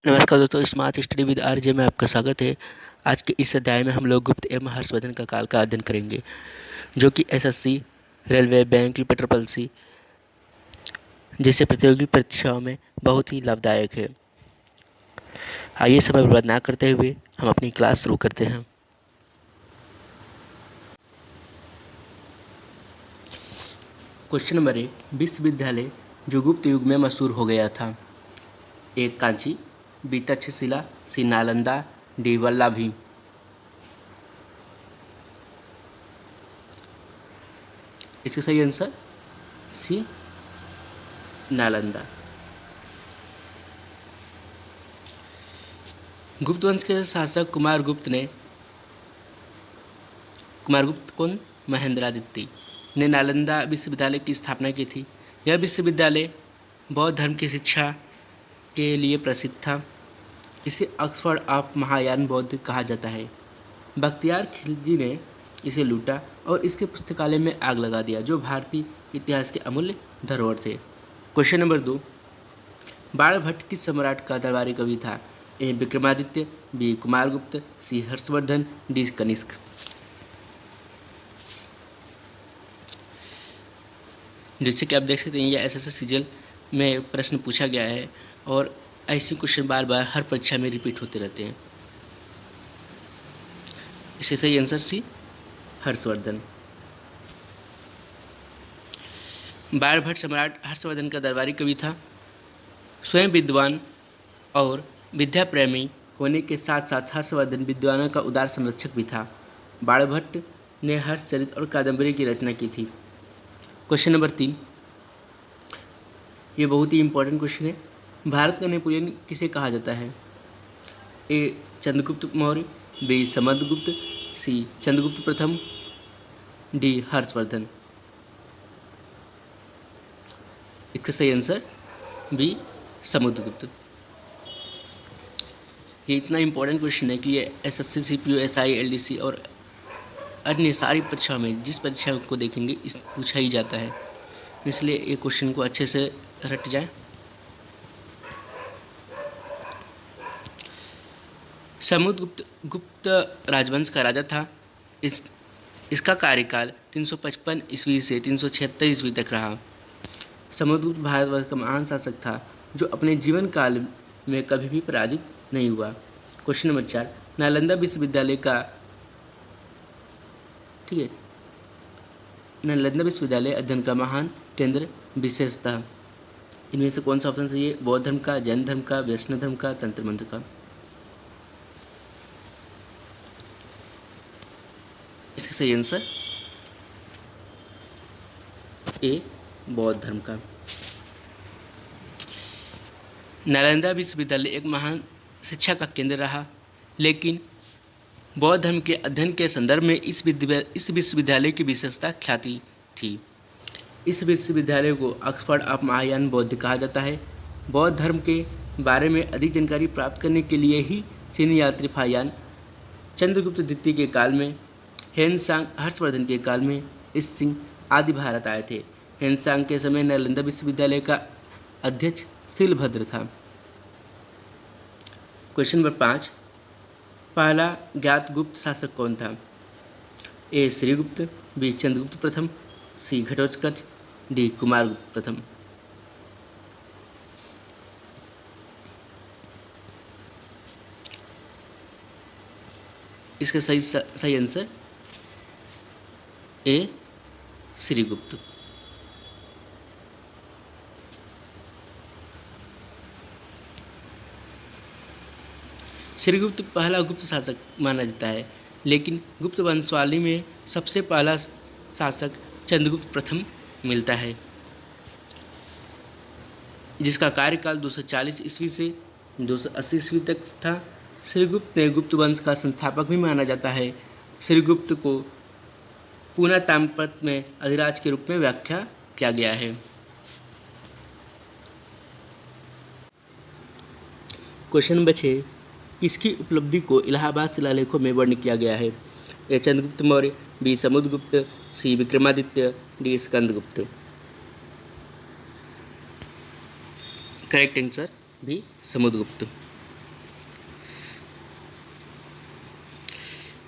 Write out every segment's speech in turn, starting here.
नमस्कार दोस्तों, smart study with RJ में आपका स्वागत है। आज के इस अध्याय में हम लोग गुप्त एवं हर्षवर्धन का काल का अध्ययन करेंगे, जो कि एसएससी, रेलवे, बैंक, पेट्रोल सी जैसे प्रतियोगी परीक्षाओं में बहुत ही लाभदायक है। आइए समय बर्बाद ना करते हुए हम अपनी क्लास शुरू करते हैं। क्वेश्चन नंबर 1, विश्वविद्यालय जो गुप्त युग में मशहूर हो गया था। ए कांची, बी तक्षशिला, सी नालंदा, डी वल्लभी। इसका सही आंसर सी नालंदा। गुप्त वंश के शासक कुमारगुप्त कौन? महेंद्रादित्य ने नालंदा विश्वविद्यालय की स्थापना की थी। यह विश्वविद्यालय बौद्ध धर्म की शिक्षा के लिए प्रसिद्ध था। इसे ऑक्सफोर्ड ऑफ महायान बौद्ध कहा जाता है। बख्तियार खिलजी ने इसे लूटा और इसके पुस्तकालय में आग लगा दिया, जो भारतीय इतिहास के अमूल्य धरोहर थे। क्वेश्चन नंबर 2, बाणभट्ट किस सम्राट का दरबारी कवि था? ए विक्रमादित्य, बी कुमारगुप्त, सी हर्षवर्धन, डी कनिष्क। जैसे कि आप देख सकते हैं, यह एसएससी सीजीएल में प्रश्न पूछा गया है और ऐसे क्वेश्चन बार बार हर परीक्षा में रिपीट होते रहते हैं। इससे सही आंसर सी हर्षवर्धन। बाणभट्ट सम्राट हर्षवर्धन का दरबारी कवि था। स्वयं विद्वान और विद्या प्रेमी होने के साथ साथ हर्षवर्धन विद्वानों का उदार संरक्षक भी था। बाणभट्ट ने हर्षचरित और कादंबरी की रचना की थी। क्वेश्चन नंबर 3, ये बहुत ही इंपॉर्टेंट क्वेश्चन है। भारत का नेपोलियन किसे कहा जाता है? ए चंद्रगुप्त मौर्य, बी समुद्रगुप्त, सी चंद्रगुप्त प्रथम, डी हर्षवर्धन। इसका सही आंसर बी समुद्रगुप्त। ये इतना इंपॉर्टेंट क्वेश्चन है कि ये एसएससी, सीपीयू, एसआई, एलडीसी और अन्य सारी परीक्षाओं में जिस परीक्षा को देखेंगे इस पूछा ही जाता है, इसलिए ये क्वेश्चन को अच्छे से रट जाए। समुद्रगुप्त गुप्त राजवंश का राजा था। इसका कार्यकाल 355 ईस्वी से 376 ईस्वी तक रहा। समुद्रगुप्त भारतवर्ष का महान शासक था, जो अपने जीवन काल में कभी भी पराजित नहीं हुआ। क्वेश्चन नंबर 4, नालंदा विश्वविद्यालय का नालंदा विश्वविद्यालय अध्ययन का महान केंद्र विशेषतः इनमें से कौन सा ऑप्शन सही है? बौद्ध धर्म का, जैन धर्म का, वैष्णव धर्म का, तंत्र मंत्र का। इसका सही आंसर ए बौद्ध धर्म का। नालंदा विश्वविद्यालय एक महान शिक्षा का केंद्र रहा, लेकिन बौद्ध धर्म के अध्ययन के संदर्भ में इस विश्वविद्यालय की विशेषता ख्याति थी। इस विश्वविद्यालय को ऑक्सफोर्ड ऑफ महायान बौद्ध कहा जाता है। बौद्ध धर्म के बारे में अधिक जानकारी प्राप्त करने के लिए ही चीनी यात्री फाहियान चंद्रगुप्त द्वितीय के काल में, हेनसांग हर्षवर्धन के काल में इस सिंह आदि भारत आए थे। हेनसांग के समय नालंदा विश्वविद्यालय का अध्यक्ष शिलभद्र था। क्वेश्चन नंबर 5, पहला ज्ञात गुप्त शासक कौन था? ए श्रीगुप्त, बी चंद्रगुप्त प्रथम, सी घटोत्कच, डी कुमारगुप्त प्रथम। इसका सही आंसर ए श्रीगुप्त। श्रीगुप्त पहला गुप्त शासक माना जाता है, लेकिन गुप्त वंशावली में सबसे पहला शासक चंद्रगुप्त प्रथम मिलता है, जिसका कार्यकाल 240 ईस्वी से 280 ईस्वी तक था। श्रीगुप्त ने गुप्त वंश का संस्थापक भी माना जाता है। श्रीगुप्त को पूना ताम्रपत्र में अधिराज के रूप में व्याख्या किया गया है। क्वेश्चन नंबर 6, किसकी उपलब्धि को इलाहाबाद शिलालेखों में वर्णन किया गया है? A Chandragupta Maurya, B Samudragupta, C Vikramaditya, D Skandagupta. Correct answer B Samudragupta.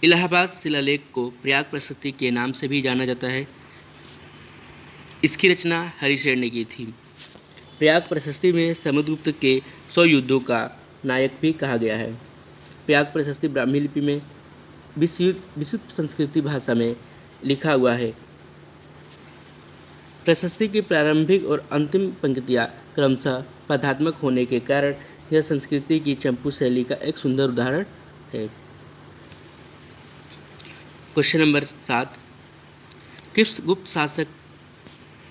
Allahabad शिलालेख को प्रयाग प्रशस्ति के नाम से भी जाना जाता है। इसकी रचना हरिशेर ने की थी। प्रयाग प्रशस्ति में समुद्रगुप्त के 100 युद्धों का नायक भी कहा गया है। प्रयाग प्रशस्ति ब्राह्मी लिपि में विशुद्ध संस्कृत भाषा में लिखा हुआ है। प्रशस्ति की प्रारंभिक और अंतिम पंक्तियाँ क्रमशः पदात्मक होने के कारण यह संस्कृति की चंपू शैली का एक सुंदर उदाहरण है। क्वेश्चन नंबर 7, किस गुप्त शासक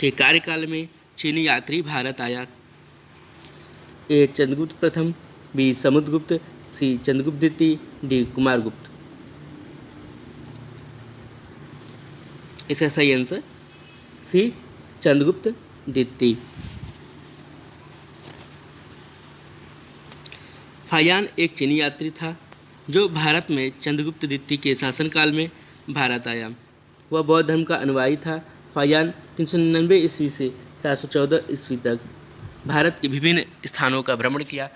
के कार्यकाल में चीनी यात्री भारत आया? ए चंद्रगुप्त प्रथम, बी समुद्रगुप्त, सी चंद्रगुप्त द्वितीय, डी कुमारगुप्त। इसका सही आंसर सी चंद्रगुप्त द्वितीय। फाहियान एक चीनी यात्री था जो भारत में चंद्रगुप्त द्वितीय के शासनकाल में भारत आया। वह बौद्ध धर्म का अनुयायी था। फाहियान 399 ईस्वी से 414 ईस्वी तक भारत के विभिन्न स्थानों का भ्रमण किया।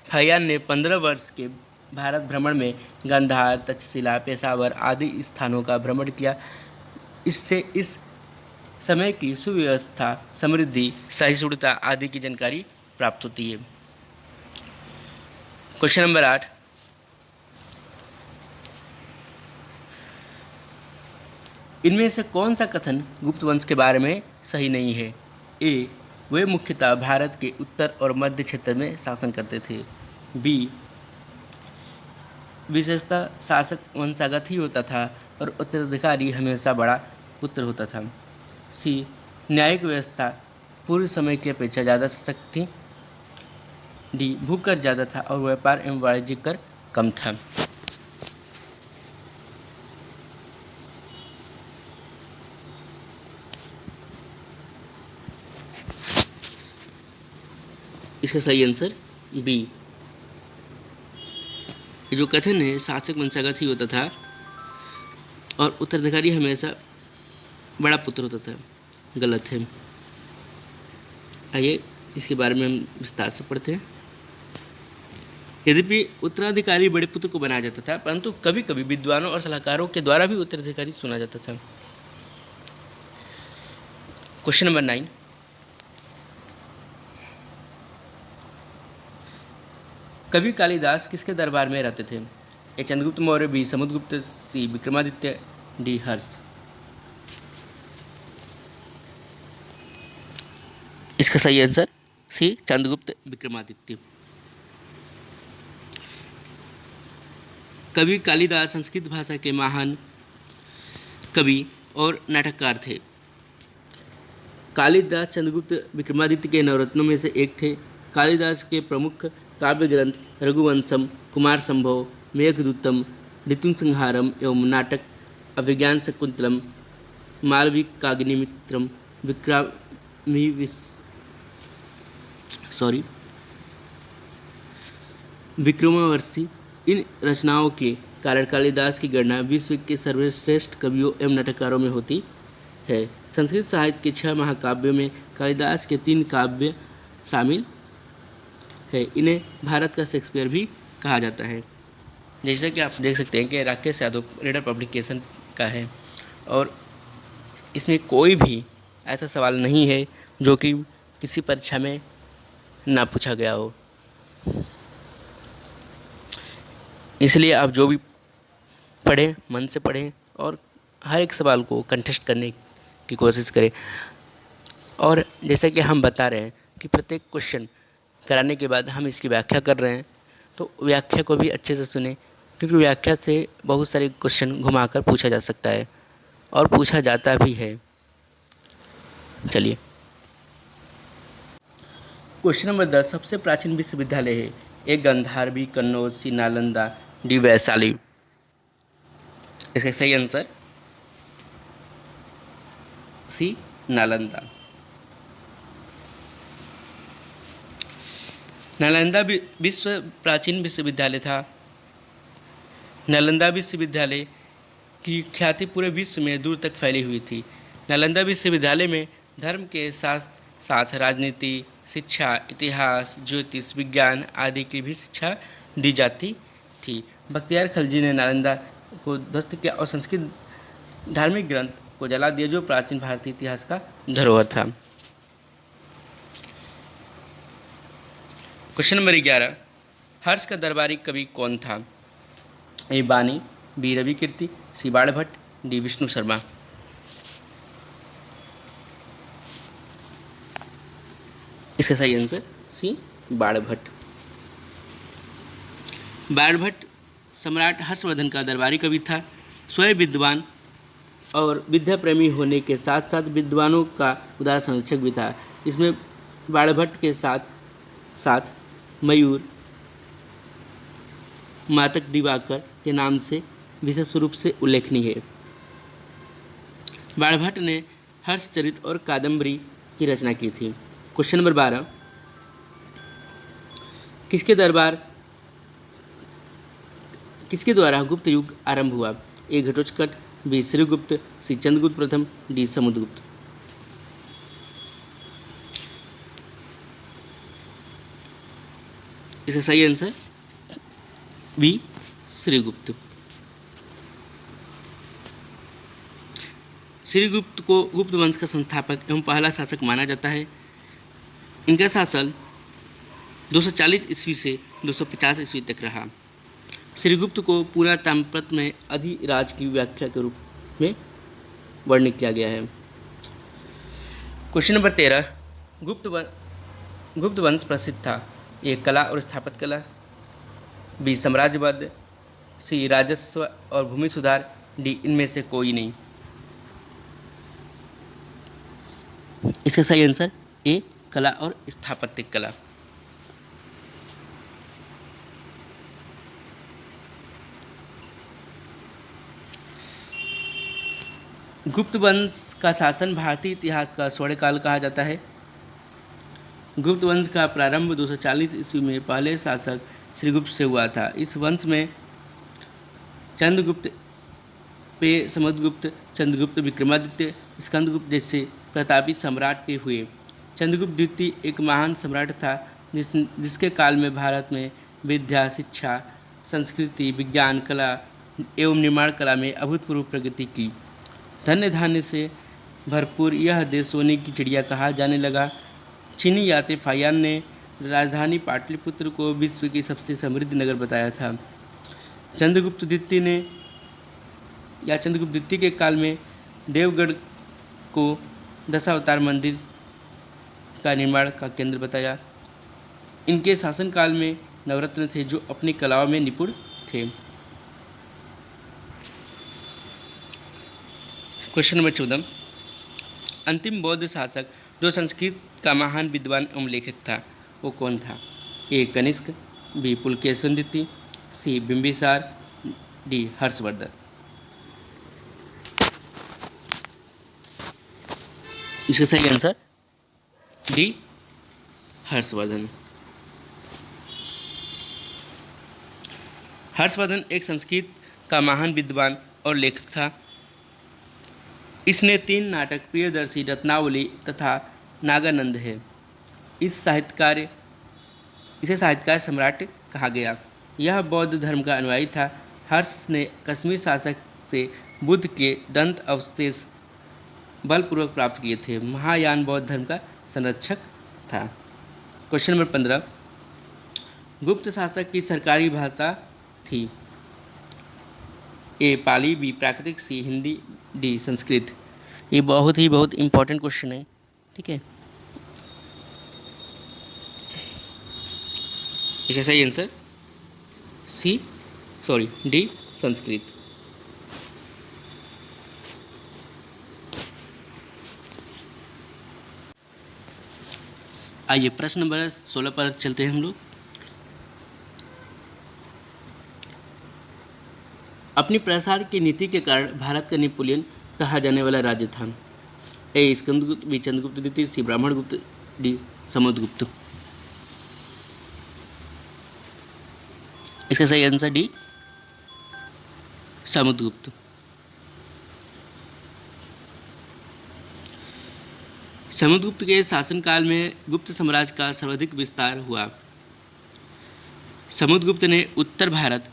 फाहियान ने 15 वर्ष के भारत भ्रमण में गांधार, तक्षशिला, पेशावर आदि स्थानों का भ्रमण किया। इससे इस समय की सुव्यवस्था, समृद्धि, सहिष्णुता आदि की जानकारी प्राप्त होती है। क्वेश्चन नंबर 8, इनमें से कौन सा कथन गुप्त वंश के बारे में सही नहीं है? ए, वे मुख्यतः भारत के उत्तर और मध्य क्षेत्र में शासन करते थे। बी, विशेषतः शासक वंशागत ही होता था और उत्तराधिकारी हमेशा बड़ा पुत्र होता था। सी, न्यायिक व्यवस्था पूर्व समय की अपेक्षा ज़्यादा सशक्त थी। डी, भूकर ज़्यादा था और व्यापार एवं वाणिज्यिक कर कम था। इसका सही आंसर बी। जो कथन है शासक वंशागत ही होता था और उत्तराधिकारी हमेशा बड़ा पुत्र होता था, गलत है। आइए इसके बारे में हम विस्तार से पढ़ते हैं। यद्यपि उत्तराधिकारी बड़े पुत्र को बनाया जाता था, परंतु कभी कभी विद्वानों और सलाहकारों के द्वारा भी उत्तराधिकारी चुना जाता था। क्वेश्चन नंबर 9, कवि कालिदास किसके दरबार में रहते थे? ए Chandragupta Maurya, B Samudragupta, C Vikramaditya, D हर्ष। इसका सही आंसर सी चंद्रगुप्त विक्रमादित्य। कवि कालिदास संस्कृत भाषा के महान कवि और नाटककार थे। कालिदास चंद्रगुप्त विक्रमादित्य के नवरत्नों में से एक थे। कालिदास के प्रमुख काव्य ग्रंथ रघुवंशम, कुमार संभव, मेघदूतम, ऋतुसंहारम एवं नाटक अभिज्ञान शकुंतलम, मालविकाग्निमित्रम, विक्रमोर्वशी। इन रचनाओं के कारण कालिदास की गणना विश्व के सर्वश्रेष्ठ कवियों एवं नाटककारों में होती है। संस्कृत साहित्य के 6 महाकाव्यों में कालिदास के 3 काव्य शामिल है। इन्हें भारत का शेक्सपियर भी कहा जाता है। जैसा कि आप देख सकते हैं कि राकेश यादव रीडर पब्लिकेशन का है और इसमें कोई भी ऐसा सवाल नहीं है जो कि किसी परीक्षा में ना पूछा गया हो। इसलिए आप जो भी पढ़ें मन से पढ़ें और हर एक सवाल को कंटेस्ट करने की कोशिश करें। और जैसा कि हम बता रहे हैं कि प्रत्येक क्वेश्चन कराने के बाद हम इसकी व्याख्या कर रहे हैं, तो व्याख्या को भी अच्छे से सुने, क्योंकि व्याख्या से बहुत सारे क्वेश्चन घुमाकर पूछा जा सकता है और पूछा जाता भी है। चलिए, क्वेश्चन नंबर 10, सबसे प्राचीन विश्वविद्यालय है? ए गांधार, बी कन्नौज, सी नालंदा, डी वैशाली। इसका सही आंसर सी नालंदा। नालंदा विश्व प्राचीन विश्वविद्यालय था। नालंदा विश्वविद्यालय की ख्याति पूरे विश्व में दूर तक फैली हुई थी। नालंदा विश्वविद्यालय में धर्म के साथ साथ राजनीति, शिक्षा, इतिहास, ज्योतिष, विज्ञान आदि की भी शिक्षा दी जाती थी। बख्तियार खलजी ने नालंदा को ध्वस्त किया और संस्कृत धार्मिक ग्रंथ को जला दिया जो प्राचीन भारतीय इतिहास का धरोहर था। क्वेश्चन नंबर 11, हर्ष का दरबारी कवि कौन था? ए बानी, बी रवि कीर्ति, सी बाणभट्ट, डी विष्णु शर्मा। इसका सही आंसर सी बाणभट्ट। बाणभट्ट सम्राट हर्षवर्धन का दरबारी कवि था। स्वयं विद्वान और विद्या प्रेमी होने के साथ साथ विद्वानों का उदार संरक्षक भी था। इसमें बाणभट्ट के साथ साथ मयूर, मातक दिवाकर के नाम से विशेष रूप से उल्लेखनीय है। बाणभट्ट ने हर्षचरित और कादम्बरी की रचना की थी। क्वेश्चन नंबर 12, किसके द्वारा गुप्त युग आरंभ हुआ? ए घटोत्कच, बी श्रीगुप्त, सी चंद्रगुप्त प्रथम, डी समुद्रगुप्त। इसका सही आंसर बी श्रीगुप्त। श्रीगुप्त को गुप्त वंश का संस्थापक एवं पहला शासक माना जाता है। इनका शासन 240 ईस्वी से 250 ईस्वी तक रहा। श्रीगुप्त को पूरा ताम्रपत्र में अधिराज की व्याख्या के रूप में वर्णित किया गया है। क्वेश्चन नंबर 13, गुप्त वंश प्रसिद्ध था। ए कला और स्थापत्य कला, बी साम्राज्यवाद, सी राजस्व और भूमि सुधार, डी इनमें से कोई नहीं। इसका सही आंसर ए कला और स्थापत्य कला। गुप्त वंश का शासन भारतीय इतिहास का स्वर्णकाल कहा जाता है। गुप्त वंश का प्रारंभ 240 ईस्वी में पहले शासक श्रीगुप्त से हुआ था। इस वंश में चंद्रगुप्त, समुद्रगुप्त, चंद्रगुप्त, विक्रमादित्य, स्कंदगुप्त जैसे प्रतापी सम्राट भी हुए। चंद्रगुप्त द्वितीय एक महान सम्राट था जिसके काल में भारत में विद्या, शिक्षा, संस्कृति, विज्ञान, कला एवं निर्माण कला में अभूतपूर्व प्रगति की। धन्य धान्य से भरपूर यह देश सोने की चिड़िया कहा जाने लगा। चीनी यात्री फाहियान ने राजधानी पाटलिपुत्र को विश्व की सबसे समृद्ध नगर बताया था। चंद्रगुप्त द्वितीय के काल में देवगढ़ को दशावतार मंदिर का निर्माण का केंद्र बताया। इनके शासनकाल में नवरत्न थे जो अपनी कलाओं में निपुण थे। क्वेश्चन नंबर 14, अंतिम बौद्ध शासक जो संस्कृत का महान विद्वान एवं लेखक था वो कौन था? ए कनिष्क, बी पुलकेशिन द्वितीय, सी बिंबिसार, डी हर्षवर्धन। इसका सही आंसर डी हर्षवर्धन। हर्षवर्धन एक संस्कृत का महान विद्वान और लेखक था। इसने 3 नाटक प्रियदर्शी, रत्नावली तथा नागानंद है। इसे साहित्यकार सम्राट कहा गया। यह बौद्ध धर्म का अनुयायी था। हर्ष ने कश्मीर शासक से बुद्ध के दंत अवशेष बलपूर्वक प्राप्त किए थे। महायान बौद्ध धर्म का संरक्षक था। क्वेश्चन नंबर 15, गुप्त शासक की सरकारी भाषा थी। ए पाली, बी प्राकृतिक, सी हिंदी, डी संस्कृत। ये बहुत इम्पोर्टेंट क्वेश्चन है, ठीक है। इसका सही आंसर डी संस्कृत। आइए प्रश्न नंबर 16 पर चलते हैं हम लोग। अपनी प्रसार की नीति के कारण भारत का नेपोलियन कहा जाने वाला राज्य था। ए स्कंदगुप्त, बी चंद्रगुप्त द्वितीय, सी ब्राह्मणगुप्त, डी समुद्रगुप्त। इसका सही आंसर डी समुद्रगुप्त। समुद्रगुप्त के शासनकाल में गुप्त साम्राज्य का सर्वाधिक विस्तार हुआ। समुद्रगुप्त ने उत्तर भारत,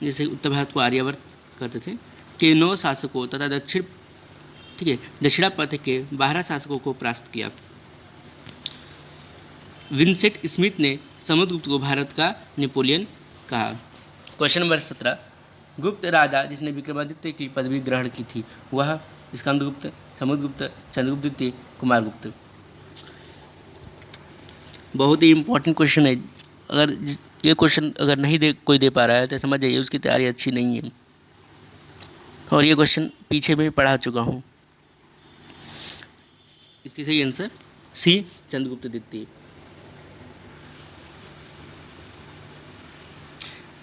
जैसे उत्तर भारत को आर्यावर्त कहते थे, के 9 शासकों तथा दक्षिणापथ के 12 शासकों को परास्त किया। विंसेंट स्मिथ ने समुद्रगुप्त को भारत का नेपोलियन कहा। क्वेश्चन नंबर 17, गुप्त राजा जिसने विक्रमादित्य की पदवी ग्रहण की थी वह स्कंदगुप्त, समुद्रगुप्त, चंद्रगुप्त द्वितीय, कुमारगुप्त। बहुत ही इंपॉर्टेंट क्वेश्चन है। अगर ये क्वेश्चन अगर नहीं कोई दे पा रहा है तो समझ जाइए उसकी तैयारी अच्छी नहीं है, और ये क्वेश्चन पीछे में पढ़ा चुका हूँ। इसकी सही आंसर सी, चंद्रगुप्त द्वितीय।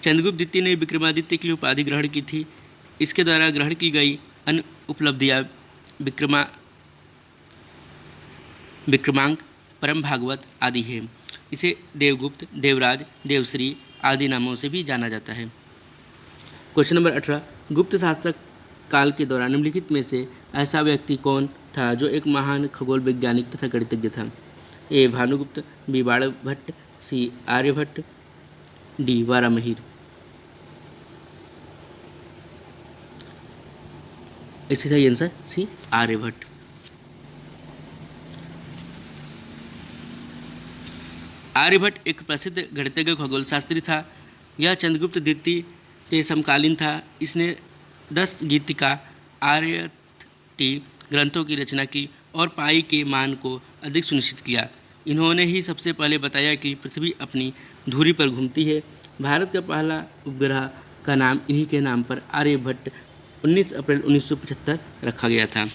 चंद्रगुप्त द्वितीय ने विक्रमादित्य की उपाधि ग्रहण की थी। इसके द्वारा ग्रहण की गई अन्य उपलब्धियां विक्रमांक, परम भागवत आदि है। इसे देवगुप्त, देवराज, देवश्री आदि नामों से भी जाना जाता है। क्वेश्चन नंबर 18, गुप्त शासक काल के दौरान निम्नलिखित में से ऐसा व्यक्ति कौन था जो एक महान खगोल वैज्ञानिक तथा गणितज्ञ था? ए भानुगुप्त, बी बाणभट्ट, सी आर्यभट्ट, डी वारामहीर। इसका सही आंसर सी, आर्यभट्ट। आर्यभट्ट एक प्रसिद्ध गणितज्ञ खगोल शास्त्री था। यह चंद्रगुप्त द्वितीय के समकालीन था। इसने 10 गीतिका आर्यभट्टी ग्रंथों की रचना की और पाई के मान को अधिक सुनिश्चित किया। इन्होंने ही सबसे पहले बताया कि पृथ्वी अपनी धुरी पर घूमती है। भारत का पहला उपग्रह का नाम इन्हीं के नाम पर आर्यभट्ट 19 अप्रैल 1975 रखा गया था।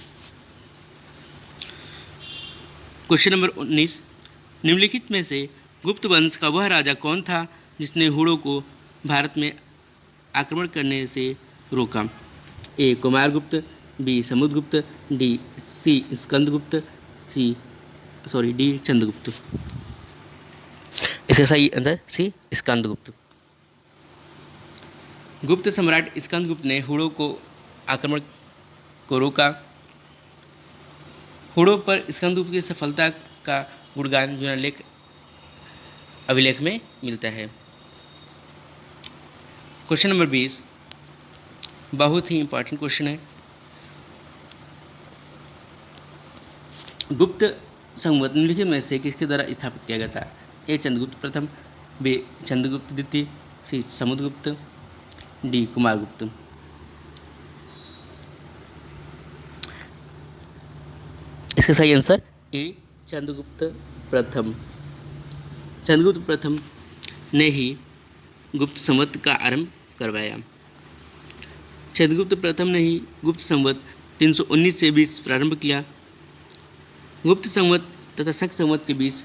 क्वेश्चन नंबर 19, निम्नलिखित में से गुप्त वंश का वह राजा कौन था जिसने हुड़ों को भारत में आक्रमण करने से रोका? ए कुमारगुप्त, बी समुद्रगुप्त, सी स्कंदगुप्त, डी चंद्रगुप्त। इसका सही आंसर सी, स्कंदगुप्त। गुप्त सम्राट स्कंदगुप्त ने हुड़ों को आक्रमण को रोका। हुड़ों पर स्कंदगुप्त की सफलता का गुणगान जुनालेख अभिलेख में मिलता है। क्वेश्चन नंबर 20, बहुत ही इंपॉर्टेंट क्वेश्चन है। गुप्त संवत निम्नलिखित में से किसके द्वारा स्थापित किया गया था? ए चंद्रगुप्त प्रथम, बी चंद्रगुप्त द्वितीय, सी समुद्रगुप्त, डी कुमारगुप्त। इसका सही आंसर ए चंद्रगुप्त प्रथम। चंद्रगुप्त प्रथम ने ही गुप्त संवत का आरंभ करवाया। चंद्रगुप्त प्रथम ने ही गुप्त संवत 319 से 20 प्रारंभ किया। गुप्त संवत तथा शक संवत के बीच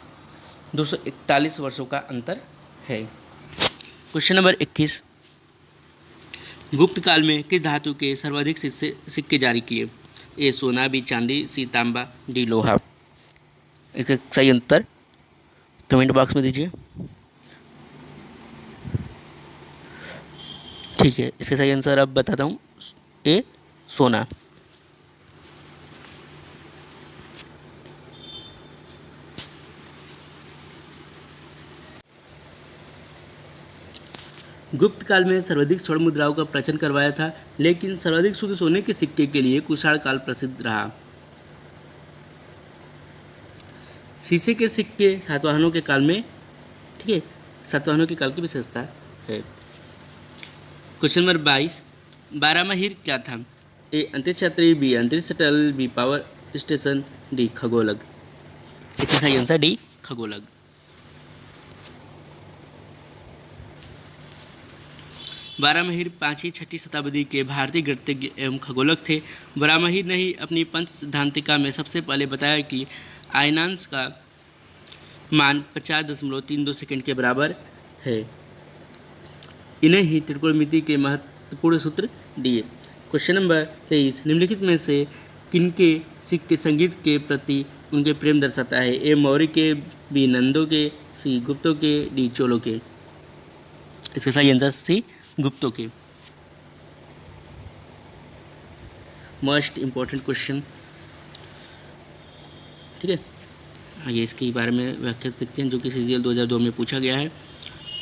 241 वर्षों का अंतर है। क्वेश्चन नंबर 21, गुप्त काल में किस धातु के सर्वाधिक सिक्के जारी किए? ए सोना, बी चांदी, सी तांबा, डी लोहा। इसका सही उत्तर कमेंट बॉक्स में दीजिए। ठीक है, इसका सही आंसर अब बताता हूँ, ए सोना। गुप्त काल में सर्वाधिक स्वर्ण मुद्राओं का प्रचलन करवाया था, लेकिन सर्वाधिक शुद्ध सोने के सिक्के के लिए कुषाण काल प्रसिद्ध रहा। शीशे के सिक्के सातवाहनों के काल में, ठीक है, सातवाहनों के काल की विशेषता है। क्वेश्चन नंबर 22, बारहमाहीर क्या था? ए अंतरिक्ष यात्री, बी अंतरिक्ष shuttle, B power station, D खगोलक। इसका सही आंसर डी खगोलक। बारहमाहीर 5वीं-6वीं शताब्दी के भारतीय गणितज्ञ एवं खगोलक थे। बारहमाहीर ने ही अपनी पंच सिद्धांतिका में सबसे पहले बताया कि आयनांश का मान 50.32 सेकंड के बराबर है। इन्हें ही त्रिकोणमिति के महत्वपूर्ण सूत्र दिए। क्वेश्चन नंबर 23, निम्नलिखित में से किनके सिक्के संगीत के प्रति उनके प्रेम दर्शाता है? ए मौर्य के, बी नंदों के, सी गुप्तों के, डी चोलों के। इसका सही आंसर सी गुप्तों के। मोस्ट इम्पोर्टेंट क्वेश्चन, ठीक है। आइए इसके बारे में व्याख्या देखते हैं जो कि CGL 2002 में पूछा गया है।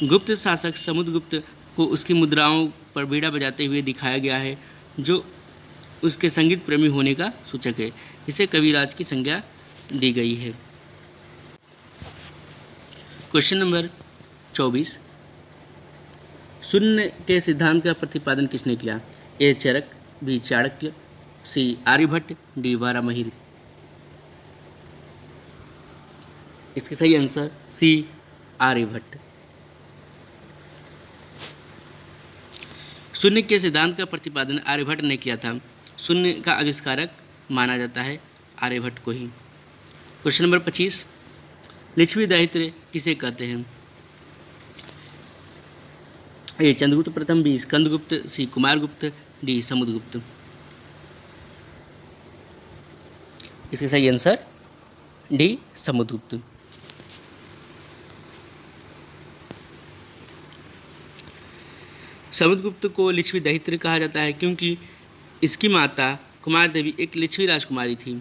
गुप्त शासक समुद्रगुप्त को उसकी मुद्राओं पर बीड़ा बजाते हुए दिखाया गया है, जो उसके संगीत प्रेमी होने का सूचक है। इसे कविराज की संज्ञा दी गई है। क्वेश्चन नंबर 24, शून्य के सिद्धांत का प्रतिपादन किसने किया? ए चरक, बी चाणक्य, सी आर्यभट्ट, डी वारामहिर। इसका सही आंसर सी आर्यभट्ट। शून्य के सिद्धांत का प्रतिपादन आर्यभट्ट ने किया था। शून्य का आविष्कारक माना जाता है आर्यभट्ट को ही। क्वेश्चन नंबर 25, लिच्छवी दायित्व किसे कहते हैं? ए चंद्रगुप्त प्रथम, बी स्कंदगुप्त, सी कुमारगुप्त, डी समुद्रगुप्त। इसका सही आंसर डी समुद्रगुप्त। समुद्रगुप्त को लिच्छवी दैहित्री कहा जाता है क्योंकि इसकी माता कुमार देवी एक लिच्छवी राजकुमारी थी।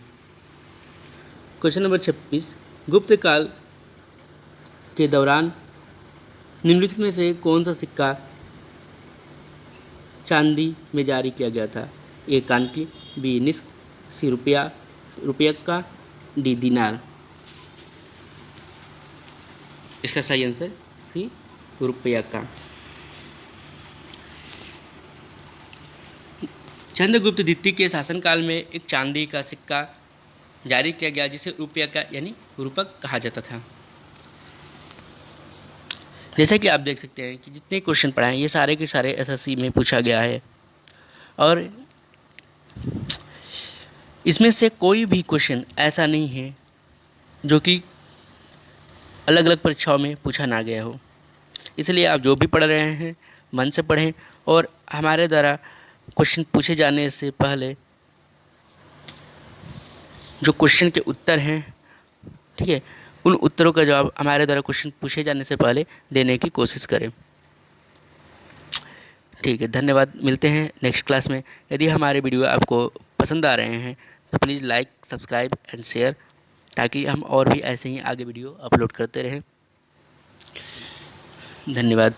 क्वेश्चन नंबर 26, गुप्त काल के दौरान निम्नलिखित में से कौन सा सिक्का चांदी में जारी किया गया था? ए कांटी, बी निस्क, सी रुपया, डी दिनार। इसका सही आंसर सी रुपया का। चंद्रगुप्त द्वितीय के शासनकाल में एक चांदी का सिक्का जारी किया गया जिसे रुपया का यानी रूपक कहा जाता था। जैसा कि आप देख सकते हैं कि जितने क्वेश्चन पढ़ाए हैं ये सारे के सारे एसएससी में पूछा गया है और इसमें से कोई भी क्वेश्चन ऐसा नहीं है जो कि अलग अलग परीक्षाओं में पूछा ना गया हो। इसलिए आप जो भी पढ़ रहे हैं मन से पढ़ें और हमारे द्वारा क्वेश्चन पूछे जाने से पहले जो क्वेश्चन के उत्तर हैं, ठीक है, उन उत्तरों का जवाब हमारे द्वारा क्वेश्चन पूछे जाने से पहले देने की कोशिश करें। ठीक है, धन्यवाद। मिलते हैं नेक्स्ट क्लास में। यदि हमारे वीडियो आपको पसंद आ रहे हैं तो please like, subscribe and share, ताकि हम और भी ऐसे ही आगे वीडियो अपलोड करते रहें। धन्यवाद।